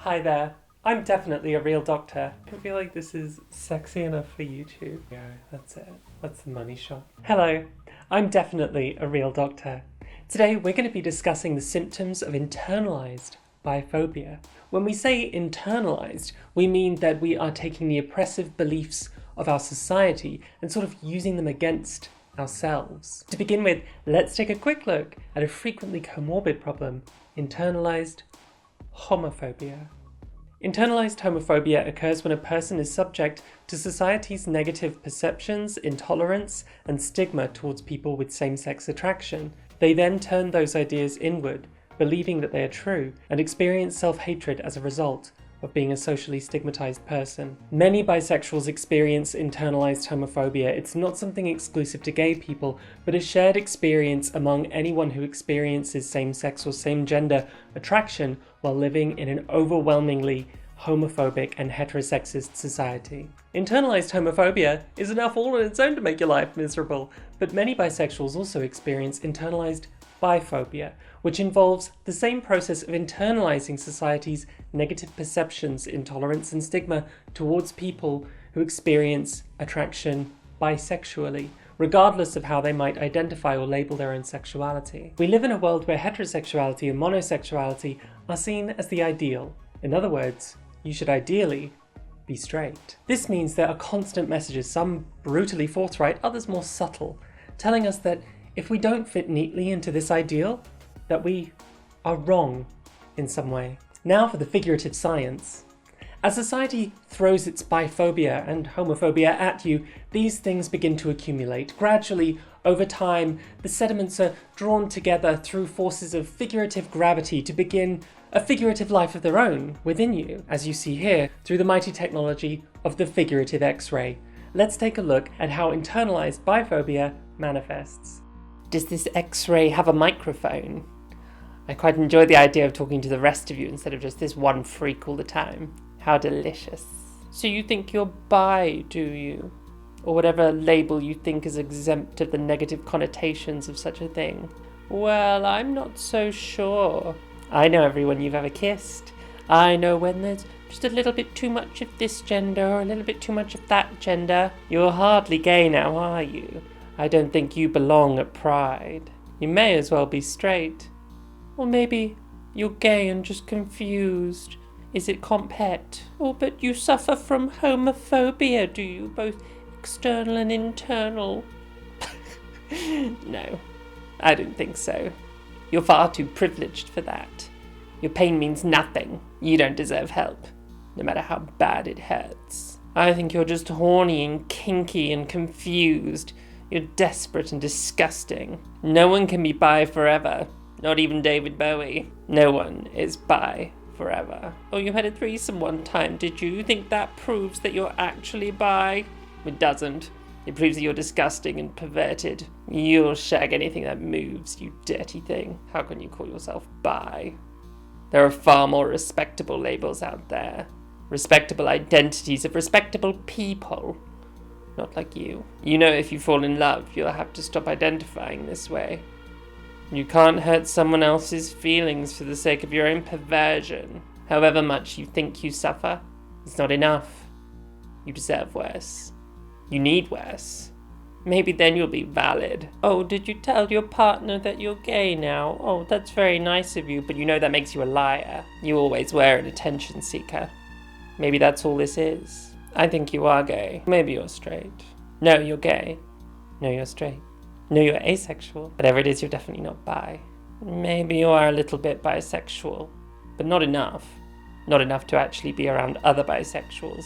Hi there. I'm definitely a real doctor. I feel like this is sexy enough for YouTube. Yeah, that's it. That's the money shot. Hello. I'm definitely a real doctor. Today we're going to be discussing the symptoms of internalized biphobia. When we say internalized, we mean that we are taking the oppressive beliefs of our society and sort of using them against ourselves. To begin with, let's take a quick look at a frequently comorbid problem: internalized homophobia. Internalized homophobia occurs when a person is subject to society's negative perceptions, intolerance, and stigma towards people with same-sex attraction. They then turn those ideas inward, believing that they are true, and experience self-hatred as a result of being a socially stigmatized person. Many bisexuals experience internalized homophobia. It's not something exclusive to gay people, but a shared experience among anyone who experiences same-sex or same-gender attraction while living in an overwhelmingly homophobic and heterosexist society. Internalized homophobia is enough all on its own to make your life miserable, but many bisexuals also experience internalized biphobia, which involves the same process of internalizing society's negative perceptions, intolerance, and stigma towards people who experience attraction bisexually, regardless of how they might identify or label their own sexuality. We live in a world where heterosexuality and monosexuality are seen as the ideal. In other words, you should ideally be straight. This means there are constant messages, some brutally forthright, others more subtle, telling us that if we don't fit neatly into this ideal, that we are wrong in some way. Now for the figurative science. As society throws its biphobia and homophobia at you, these things begin to accumulate. Gradually, over time, the sediments are drawn together through forces of figurative gravity to begin a figurative life of their own within you, as you see here, through the mighty technology of the figurative X-ray. Let's take a look at how internalized biphobia manifests. Does this X-ray have a microphone? I quite enjoy the idea of talking to the rest of you instead of just this one freak all the time. How delicious. So you think you're bi, do you? Or whatever label you think is exempt of the negative connotations of such a thing. Well, I'm not so sure. I know everyone you've ever kissed. I know when there's just a little bit too much of this gender or a little bit too much of that gender. You're hardly gay now, are you? I don't think you belong at Pride. You may as well be straight. Or maybe you're gay and just confused. Is it compet? Oh, but you suffer from homophobia, do you? Both external and internal. No, I don't think so. You're far too privileged for that. Your pain means nothing. You don't deserve help, no matter how bad it hurts. I think you're just horny and kinky and confused. You're desperate and disgusting. No one can be bi forever. Not even David Bowie. No one is bi forever. Oh, you had a threesome one time, did you? You think that proves that you're actually bi? It doesn't. It proves that you're disgusting and perverted. You'll shag anything that moves, you dirty thing. How can you call yourself bi? There are far more respectable labels out there. Respectable identities of respectable people. Not like you. You know, if you fall in love, you'll have to stop identifying this way. You can't hurt someone else's feelings for the sake of your own perversion. However much you think you suffer, it's not enough. You deserve worse. You need worse. Maybe then you'll be valid. Oh, did you tell your partner that you're gay now? Oh, that's very nice of you, but you know that makes you a liar. You always were an attention seeker. Maybe that's all this is. I think you are gay. Maybe you're straight. No, you're gay. No, you're straight. No, you're asexual. Whatever it is, you're definitely not bi. Maybe you are a little bit bisexual, but not enough. Not enough to actually be around other bisexuals.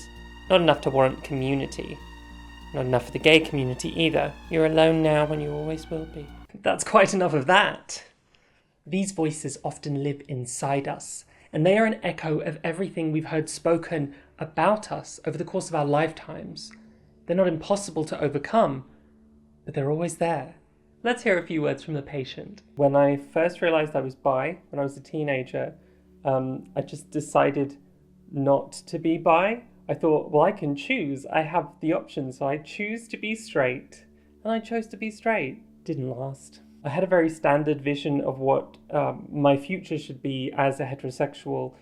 Not enough to warrant community. Not enough for the gay community either. You're alone now and you always will be. That's quite enough of that. These voices often live inside us, and they are an echo of everything we've heard spoken about us over the course of our lifetimes. They're not impossible to overcome, but they're always there. Let's hear a few words from the patient. When I first realized I was bi, when I was a teenager, I just decided not to be bi. I thought, well, I can choose. I have the option, so I choose to be straight. And I chose to be straight. Didn't last. I had a very standard vision of what my future should be as a heterosexual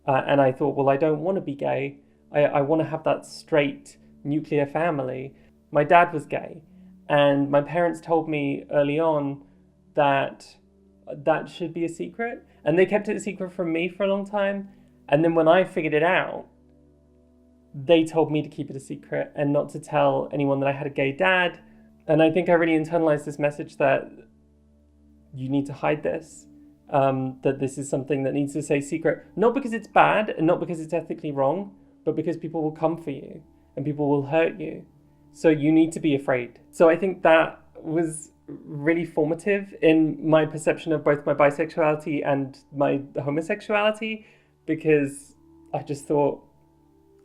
And I thought, well, I don't want to be gay. I want to have that straight nuclear family. My dad was gay, and my parents told me early on that that should be a secret. And they kept it a secret from me for a long time. And then when I figured it out, they told me to keep it a secret and not to tell anyone that I had a gay dad. And I think I really internalized this message that you need to hide this, that this is something that needs to stay secret, not because it's bad and not because it's ethically wrong, but because people will come for you and people will hurt you. So you need to be afraid. So I think that was really formative in my perception of both my bisexuality and my homosexuality, because I just thought,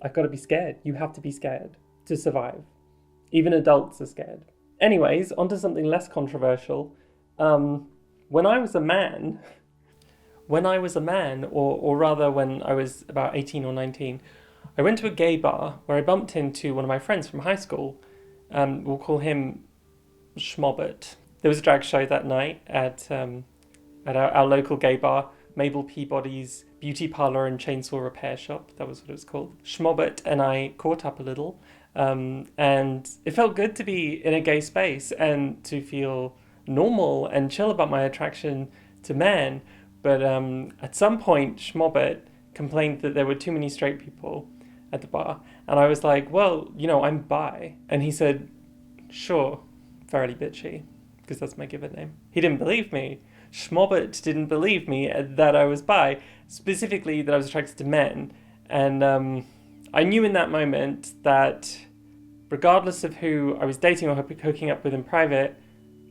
I've got to be scared. You have to be scared to survive. Even adults are scared. Anyways, onto something less controversial. When I was a man, or rather when I was about 18 or 19, I went to a gay bar where I bumped into one of my friends from high school. We'll call him Schmobbert. There was a drag show that night at our local gay bar, Mabel Peabody's Beauty Parlour and Chainsaw Repair Shop. That was what it was called. Schmobbert and I caught up a little, and it felt good to be in a gay space and to feel normal and chill about my attraction to men. But at some point, Schmobbert complained that there were too many straight people at the bar. And I was like, well, I'm bi. And he said, sure, fairly bitchy, because that's my given name. He didn't believe me. Schmobbert didn't believe me that I was bi, specifically that I was attracted to men. And I knew in that moment that regardless of who I was dating or hooking up with in private,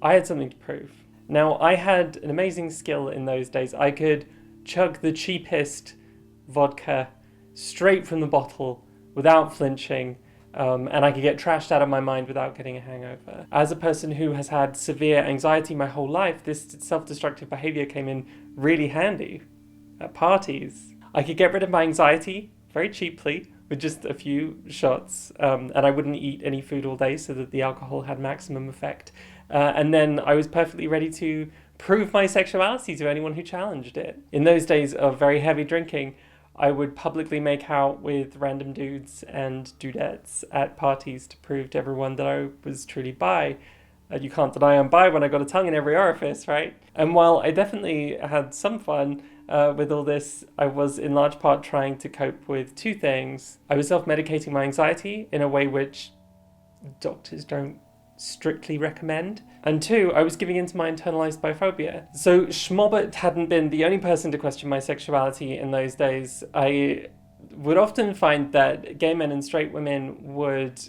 I had something to prove. Now, I had an amazing skill in those days. I could chug the cheapest vodka straight from the bottle without flinching, and I could get trashed out of my mind without getting a hangover. As a person who has had severe anxiety my whole life, this self-destructive behavior came in really handy at parties. I could get rid of my anxiety very cheaply with just a few shots, and I wouldn't eat any food all day so that the alcohol had maximum effect. And then I was perfectly ready to prove my sexuality to anyone who challenged it. In those days of very heavy drinking, I would publicly make out with random dudes and dudettes at parties to prove to everyone that I was truly bi. You can't deny I'm bi when I got a tongue in every orifice, right? And while I definitely had some fun with all this, I was in large part trying to cope with two things. I was self-medicating my anxiety in a way which doctors don't strictly recommend. And two, I was giving in to my internalized biphobia. So Schmobbert hadn't been the only person to question my sexuality in those days. I would often find that gay men and straight women would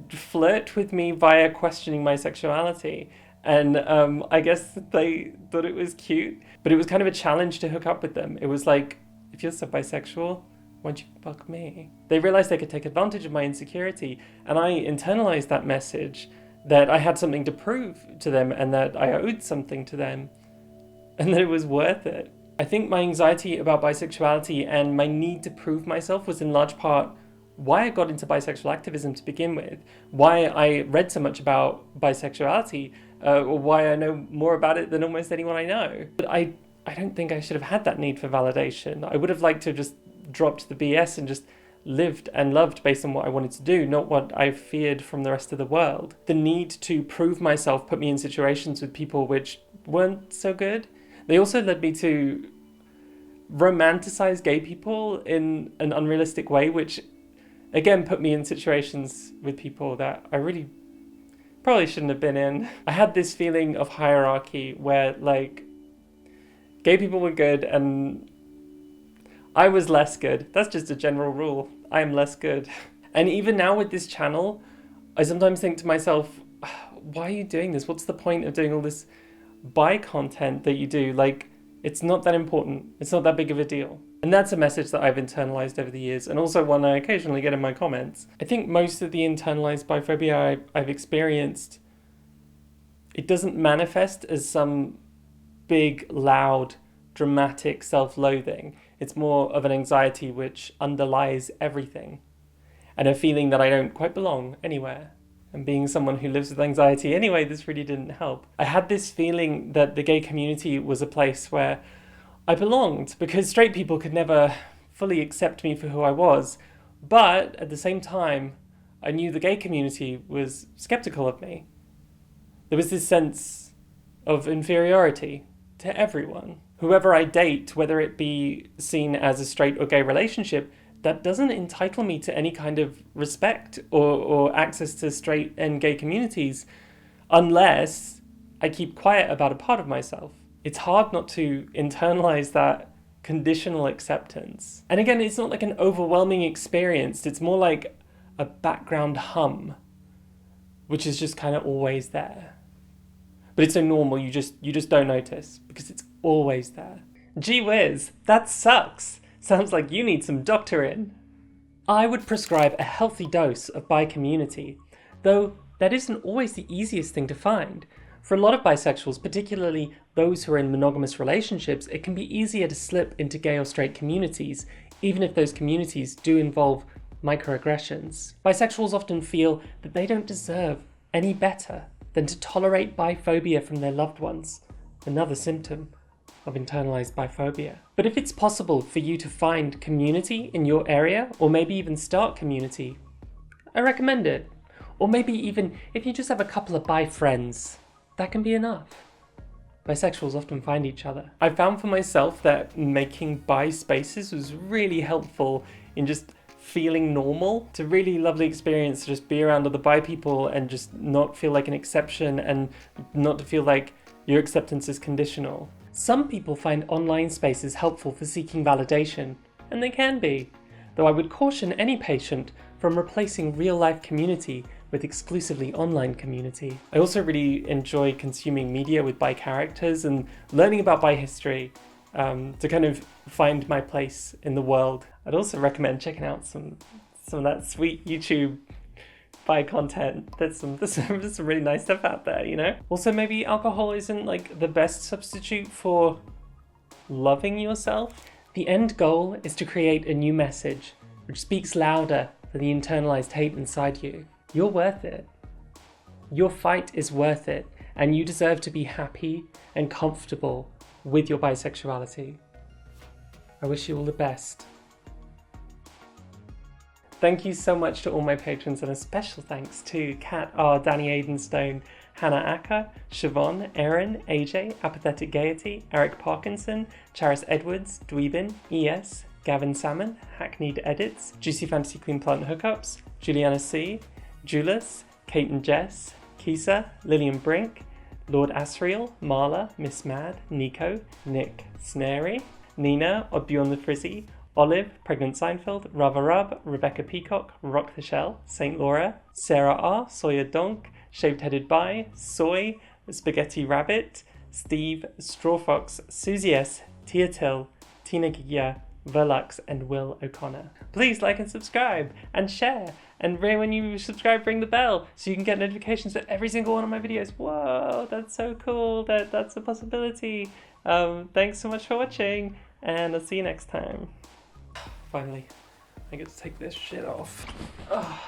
flirt with me via questioning my sexuality. And I guess they thought it was cute, but it was kind of a challenge to hook up with them. It was like, if you're so bisexual, why don't you fuck me? They realized they could take advantage of my insecurity, and I internalized that message that I had something to prove to them and that I owed something to them and that it was worth it. I think my anxiety about bisexuality and my need to prove myself was in large part why I got into bisexual activism to begin with, why I read so much about bisexuality, or why I know more about it than almost anyone I know. But I don't think I should have had that need for validation. I would have liked to have just dropped the BS and just lived and loved based on what I wanted to do, not what I feared from the rest of the world. The need to prove myself put me in situations with people which weren't so good. They also led me to romanticize gay people in an unrealistic way, which again put me in situations with people that I really probably shouldn't have been in. I had this feeling of hierarchy where like gay people were good and I was less good. That's just a general rule. I am less good. And even now with this channel, I sometimes think to myself, why are you doing this? What's the point of doing all this bi content that you do? Like, it's not that important. It's not that big of a deal. And that's a message that I've internalized over the years, and also one I occasionally get in my comments. I think most of the internalized biphobia I've experienced, it doesn't manifest as some big, loud, dramatic self-loathing. It's more of an anxiety which underlies everything, and a feeling that I don't quite belong anywhere. And being someone who lives with anxiety anyway, this really didn't help. I had this feeling that the gay community was a place where I belonged, because straight people could never fully accept me for who I was, but at the same time, I knew the gay community was skeptical of me. There was this sense of inferiority to everyone. Whoever I date, whether it be seen as a straight or gay relationship, that doesn't entitle me to any kind of respect or access to straight and gay communities unless I keep quiet about a part of myself. It's hard not to internalize that conditional acceptance. And again, it's not like an overwhelming experience. It's more like a background hum, which is just kind of always there. But it's so normal, you just don't notice because it's always there. Gee whiz, that sucks. Sounds like you need some doctoring. I would prescribe a healthy dose of bi community, though that isn't always the easiest thing to find. For a lot of bisexuals, particularly those who are in monogamous relationships, it can be easier to slip into gay or straight communities, even if those communities do involve microaggressions. Bisexuals often feel that they don't deserve any better than to tolerate biphobia from their loved ones, another symptom of internalized biphobia. But if it's possible for you to find community in your area, or maybe even start community, I recommend it. Or maybe even if you just have a couple of bi friends, that can be enough. Bisexuals often find each other. I found for myself that making bi spaces was really helpful in just feeling normal. It's a really lovely experience to just be around other bi people and just not feel like an exception and not to feel like your acceptance is conditional. Some people find online spaces helpful for seeking validation, and they can be, though I would caution any patient from replacing real-life community with exclusively online community. I also really enjoy consuming media with bi characters and learning about bi history to kind of find my place in the world. I'd also recommend checking out some of that sweet YouTube bi content. There's some really nice stuff out there, you know? Also, maybe alcohol isn't like the best substitute for loving yourself. The end goal is to create a new message which speaks louder than the internalized hate inside you. You're worth it. Your fight is worth it, and you deserve to be happy and comfortable with your bisexuality. I wish you all the best. Thank you so much to all my patrons, and a special thanks to Kat R, Danny Aidenstone, Hannah Acker, Siobhan, Erin, AJ, Apathetic Gaiety, Eric Parkinson, Charis Edwards, Dweebin, ES, Gavin Salmon, Hackneyed Edits, Juicy Fantasy Queen Plant Hookups, Juliana C, Julius, Kate and Jess, Kisa, Lillian Brink, Lord Asriel, Marla, Miss Mad, Nico, Nick, Snary, Nina, Oddbjorn the Frizzy, Olive, Pregnant Seinfeld, Rava Rub, Rebecca Peacock, Rock the Shell, St. Laura, Sarah R, Sawyer Donk, Shaved Headed By, Soy, Spaghetti Rabbit, Steve, Strawfox, Susie S, Tia Till, Tina Gigia, Verlux, and Will O'Connor. Please like and subscribe and share, and when you subscribe, ring the bell so you can get notifications for every single one of my videos. Whoa, that's so cool. That's a possibility. Thanks so much for watching, and I'll see you next time. Finally, I get to take this shit off. Ugh.